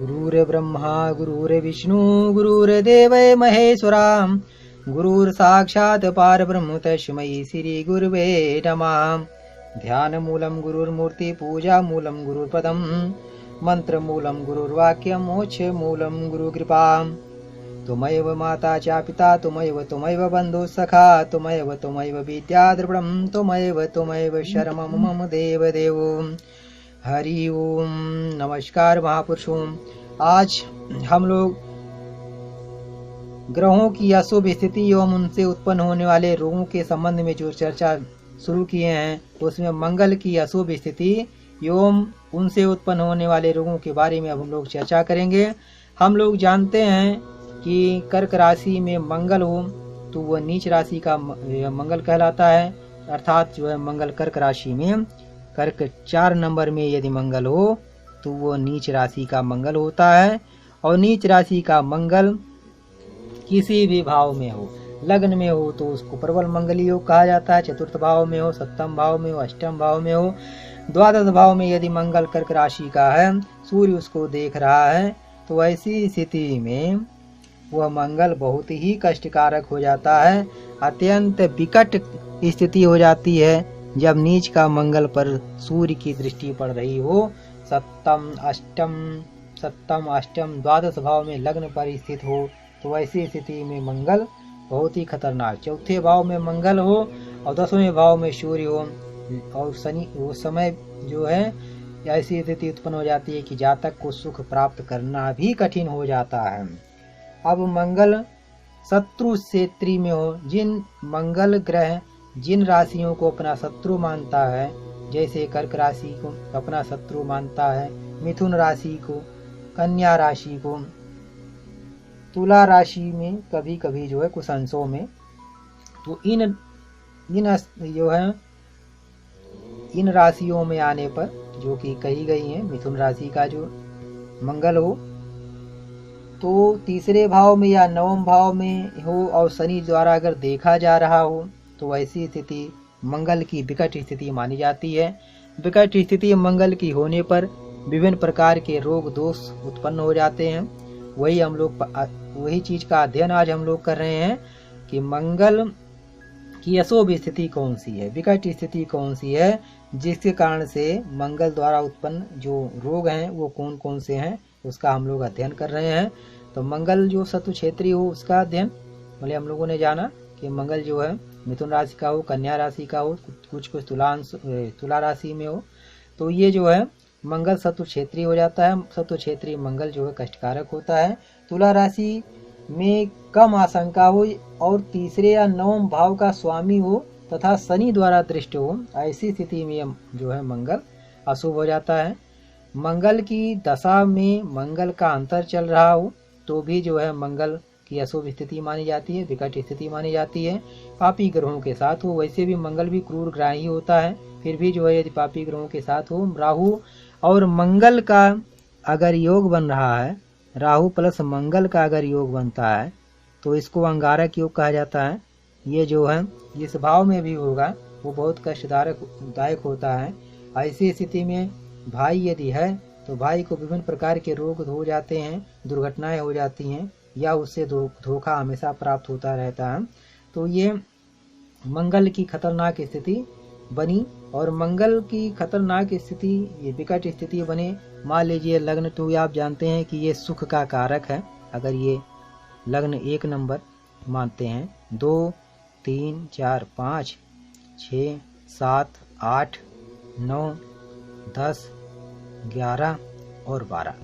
गुरुर्ब्रह्मा गुरुर्विष्णु गुरुर्देव महेश्वरा गुरुर्साक्षात् परब्रह्म तस्मै श्री गुरुवे नमः। ध्यानमूलं गुरुर्मूर्ति पूजा मूलं गुरुर्पदम् मंत्रमूलं गुरुर्वाक्यं मोक्षमूलं गुरुकृपा। त्वमेव माता च पिता त्वमेव बन्धुः सखा त्वमेव विद्याद्रविणं त्वमेव शरणं मम देवदेवो। हरि ओम। नमस्कार महापुरुषों। आज हम लोग ग्रहों की अशुभ स्थिति एवं उनसे उत्पन्न होने वाले रोगों के संबंध में जो चर्चा शुरू किए हैं, उसमें मंगल की अशुभ स्थिति एवं उनसे उत्पन्न होने वाले रोगों के बारे में अब हम लोग चर्चा करेंगे। हम लोग जानते हैं कि कर्क राशि में मंगल हो तो वह नीच राशि का मंगल कहलाता है, अर्थात जो है मंगल कर्क राशि में कर्क 4 नंबर में यदि मंगल हो तो वो नीच राशि का मंगल होता है। और नीच राशि का मंगल किसी भी भाव में हो, लग्न में हो तो उसको प्रबल मंगली योग कहा जाता है, चतुर्थ भाव में हो, सप्तम भाव में हो, अष्टम भाव में हो, द्वादश भाव में यदि मंगल कर्क राशि का है, सूर्य उसको देख रहा है, तो ऐसी स्थिति में वह मंगल बहुत ही कष्टकारक हो जाता है। अत्यंत विकट स्थिति हो जाती है जब नीच का मंगल पर सूर्य की दृष्टि पड़ रही हो। सप्तम अष्टम द्वादश भाव में लग्न पर स्थित हो तो ऐसी स्थिति में मंगल बहुत ही खतरनाक। चौथे भाव में मंगल हो और 10वें भाव में सूर्य हो और शनि, वो समय जो है ऐसी स्थिति उत्पन्न हो जाती है कि जातक को सुख प्राप्त करना भी कठिन हो जाता है। अब मंगल शत्रु क्षेत्री में हो, जिन मंगल ग्रह जिन राशियों को अपना शत्रु मानता है, जैसे कर्क राशि को अपना शत्रु मानता है, मिथुन राशि को, कन्या राशि को, तुला राशि में कभी कभी जो है कुछ अंशों में, तो इन जो है इन राशियों में आने पर जो कि कही गई हैं, मिथुन राशि का जो मंगल हो तो तीसरे भाव में या नवम भाव में हो और शनि द्वारा अगर देखा जा रहा हो तो ऐसी स्थिति मंगल की विकट स्थिति मानी जाती है। विकट स्थिति मंगल की होने पर विभिन्न प्रकार के रोग दोष उत्पन्न हो जाते हैं। वही चीज का अध्ययन आज हम लोग कर रहे हैं कि मंगल की अशुभ स्थिति कौन सी है, विकट स्थिति कौन सी है, जिसके कारण से मंगल द्वारा उत्पन्न जो रोग हैं वो कौन कौन से हैं, उसका हम लोग अध्ययन कर रहे हैं। तो मंगल जो शत्रु क्षेत्री हो उसका अध्ययन मतलब हम लोगों ने जाना कि मंगल जो है मिथुन राशि का हो, कन्या राशि का हो, कुछ तुला राशि में हो, तो ये जो है मंगल शत्रु क्षेत्री हो जाता है। शत्रु क्षेत्री मंगल जो है कष्टकारक होता है। तुला राशि में कम आशंका हो और तीसरे या नवम भाव का स्वामी हो तथा शनि द्वारा दृष्ट हो, ऐसी स्थिति में जो है मंगल अशुभ हो जाता है। मंगल की दशा में मंगल का अंतर चल रहा हो तो भी जो है मंगल की अशुभ स्थिति मानी जाती है, विकट स्थिति मानी जाती है। पापी ग्रहों के साथ हो, वैसे भी मंगल भी क्रूर ग्रह ही होता है, फिर भी जो है यदि पापी ग्रहों के साथ हो, राहु और मंगल का अगर योग बन रहा है, राहु प्लस मंगल का अगर योग बनता है तो इसको अंगारक योग कहा जाता है। ये जो है जिस भाव में भी होगा वो बहुत कष्टदायक होता है। ऐसी स्थिति में भाई यदि है तो भाई को विभिन्न प्रकार के रोग हो जाते हैं, दुर्घटनाएं हो जाती हैं या उससे धोखा हमेशा प्राप्त होता रहता है। तो ये मंगल की खतरनाक स्थिति बनी और मंगल की खतरनाक स्थिति ये विकट स्थिति बने। मान लीजिए लग्न तो आप जानते हैं कि ये सुख का कारक है। अगर ये लग्न 1 नंबर मानते हैं, 2, 3, 4, 5, 6, 7, 8, 9, 10, 11 और 12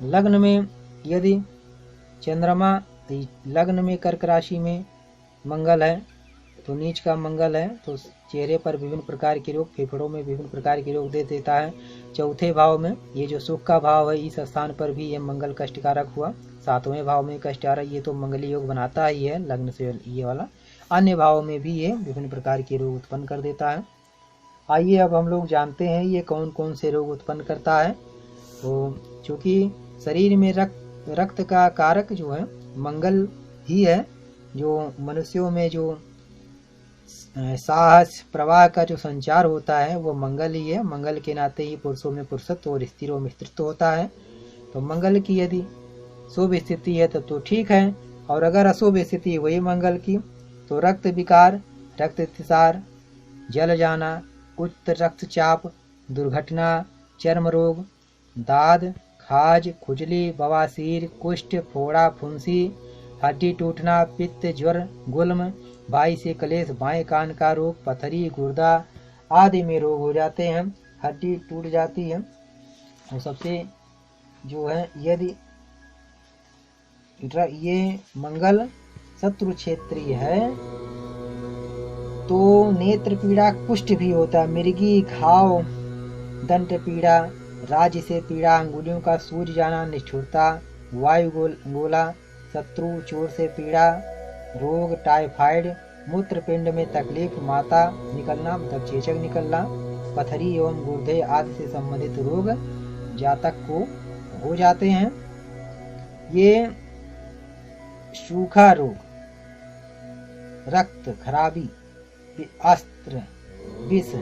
लग्न में यदि चंद्रमा लग्न में कर्क राशि में मंगल है तो नीच का मंगल है तो चेहरे पर विभिन्न प्रकार के रोग, फेफड़ों में विभिन्न प्रकार के रोग दे देता है। चौथे भाव में ये जो सुख का भाव है, इस स्थान पर भी ये मंगल कष्टकारक हुआ। 7वें भाव में कष्टकारक, ये तो मंगली योग बनाता ही है लग्न से ये वाला। अन्य भाव में भी ये विभिन्न प्रकार के रोग उत्पन्न कर देता है। आइए अब हम लोग जानते हैं ये कौन कौन से रोग उत्पन्न करता है। तो चूँकि शरीर में रक्त का कारक जो है मंगल ही है, जो मनुष्यों में जो साहस प्रवाह का जो संचार होता है वो मंगल ही है। मंगल के नाते ही पुरुषों में पुरुषत्व और स्त्रियों में स्त्रीत्व होता है। तो मंगल की यदि शुभ स्थिति है तो ठीक है, और अगर अशुभ स्थिति हुई मंगल की तो रक्त विकार, रक्तस्राव, जल जाना, उच्च रक्तचाप, दुर्घटना, चर्म रोग, दाद, खाज, खुजली, बवासीर, कुष्ठ, फोड़ा, फुंसी, हड्डी टूटना, पित्त, ज्वर, गुल्म, बाई से कलेश, बाएं कान का रोग, पथरी, गुर्दा आदि में रोग हो जाते हैं, हड्डी टूट जाती है। और सबसे जो है यदि ये मंगल शत्रु क्षेत्रीय है तो नेत्र पीड़ा, कुष्ठ भी होता है, मिर्गी, घाव, दंत पीड़ा, राज्य से पीड़ा, अंगुलियों का सूज जाना, निष्ठुरता, वायु गोला, शत्रु चोर से पीड़ा, रोग, टाइफाइड, मूत्रपिंड में तकलीफ, माता निकलना मतलब चेचक निकलना, पथरी एवं गुर्दे आदि से संबंधित रोग जातक को हो जाते हैं। ये सूखा रोग, रक्त खराबी, अस्त्र, विष,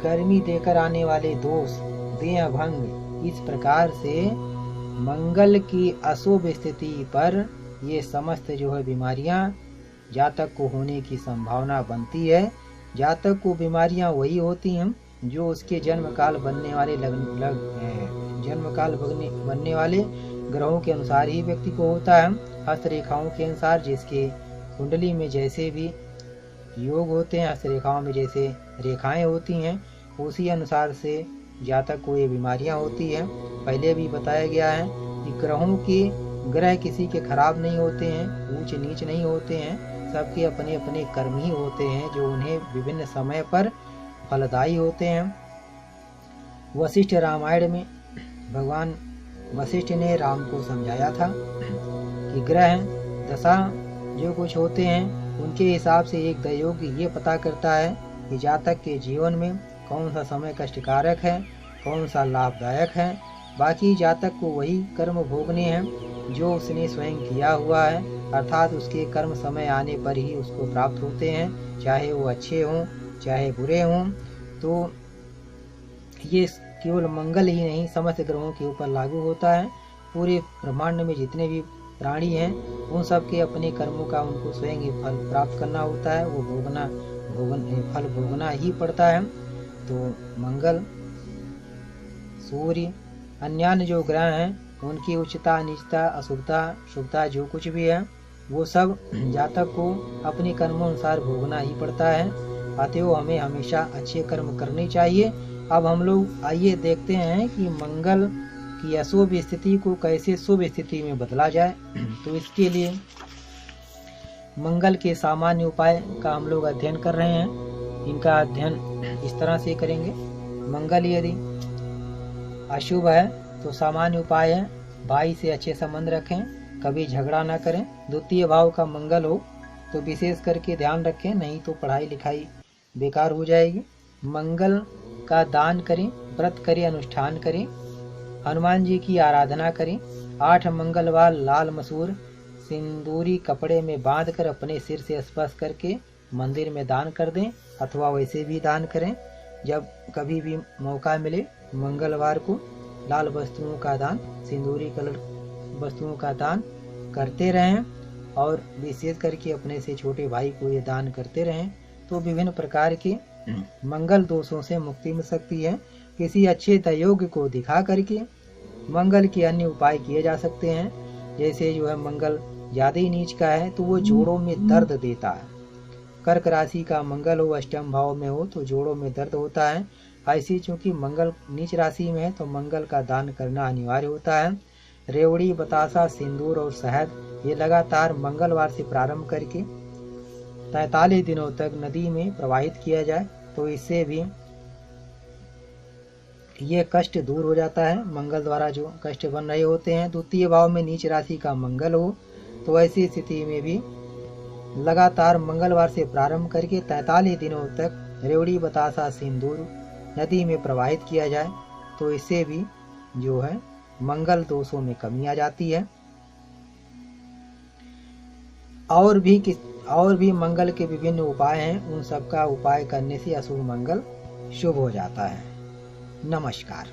गर्मी देकर आने वाले दोष, देह भंग, इस प्रकार से मंगल की अशुभ स्थिति पर ये समस्त जो है बीमारियां जातक को होने की संभावना बनती है। जातक को बीमारियां वही होती हैं जो उसके जन्म काल बनने वाले ग्रहों के अनुसार ही व्यक्ति को होता है। हस्तरेखाओं के अनुसार जिसके कुंडली में जैसे भी योग होते हैं, हस्तरेखाओं में जैसे रेखाएं होती हैं, उसी अनुसार से जातक को ये बीमारियां होती हैं। पहले भी बताया गया है कि ग्रह किसी के खराब नहीं होते हैं, ऊंच नीच नहीं होते हैं, सबके अपने अपने कर्म ही होते हैं जो उन्हें विभिन्न समय पर फलदायी होते हैं। वशिष्ठ रामायण में भगवान वशिष्ठ ने राम को समझाया था कि ग्रह दशा जो कुछ होते हैं उनके हिसाब से एक दयोग ये पता करता है कि जातक के जीवन में कौन सा समय कष्टकारक है, कौन सा लाभदायक है। बाकी जातक को वही कर्म भोगने हैं जो उसने स्वयं किया हुआ है, अर्थात उसके कर्म समय आने पर ही उसको प्राप्त होते हैं, चाहे वो अच्छे हों चाहे बुरे हों। तो ये केवल मंगल ही नहीं समस्त ग्रहों के ऊपर लागू होता है। पूरे ब्रह्मांड में जितने भी प्राणी हैं उन सब के अपने कर्मों का उनको स्वयं ही फल प्राप्त करना होता है, वो फल भोगना ही पड़ता है। तो मंगल, सूर्य, अन्य जो ग्रह हैं उनकी उच्चता, नीचता, अशुभता, शुभता जो कुछ भी है वो सब जातक को अपने कर्मों भोगना ही पड़ता है। अतएव हमें हमेशा अच्छे कर्म करने चाहिए। अब हम लोग आइए देखते हैं कि मंगल की अशुभ स्थिति को कैसे शुभ स्थिति में बदला जाए। तो इसके लिए मंगल के सामान्य उपाय का हम लोग अध्ययन कर रहे हैं। इनका अध्ययन इस तरह से करेंगे। मंगल यदि अशुभ है तो सामान्य उपाय है भाई से अच्छे संबंध रखें, कभी झगड़ा ना करें। द्वितीय भाव का मंगल हो तो विशेष करके ध्यान रखें, नहीं तो पढ़ाई लिखाई बेकार हो जाएगी। मंगल का दान करें, व्रत करें, अनुष्ठान करें, हनुमान जी की आराधना करें। 8 मंगलवार लाल मसूर सिंदूरी कपड़े में बांधकर अपने सिर से स्पर्श करके मंदिर में दान कर दें, अथवा वैसे भी दान करें। जब कभी भी मौका मिले मंगलवार को लाल वस्तुओं का दान, सिंदूरी कलर वस्तुओं का दान करते रहें, और विशेष करके अपने से छोटे भाई को ये दान करते रहें। तो विभिन्न प्रकार के मंगल दोषों से मुक्ति मिल सकती है। किसी अच्छे दयोग को दिखा करके मंगल के अन्य उपाय किए जा सकते हैं। जैसे जो है मंगल ज्यादा ही नीच का है तो वो जोड़ों में दर्द देता है। कर्क राशि का मंगल हो, अष्टम भाव में हो तो जोड़ों में दर्द होता है। ऐसी चूंकि मंगल नीच राशि में है तो मंगल का दान करना अनिवार्य होता है। रेवड़ी, बतासा, सिंदूर और शहद ये लगातार मंगलवार से प्रारंभ करके 43 दिनों तक नदी में प्रवाहित किया जाए तो इससे भी ये कष्ट दूर हो जाता है। मंगल द्वारा जो कष्ट बन रहे होते हैं। द्वितीय भाव में नीच राशि का मंगल हो तो ऐसी स्थिति में भी लगातार मंगलवार से प्रारंभ करके 43 दिनों तक रेवड़ी, बतासा, सिंदूर नदी में प्रवाहित किया जाए तो इससे भी जो है मंगल दोषों में कमी आ जाती है। और भी मंगल के विभिन्न उपाय हैं, उन सब का उपाय करने से अशुभ मंगल शुभ हो जाता है। नमस्कार।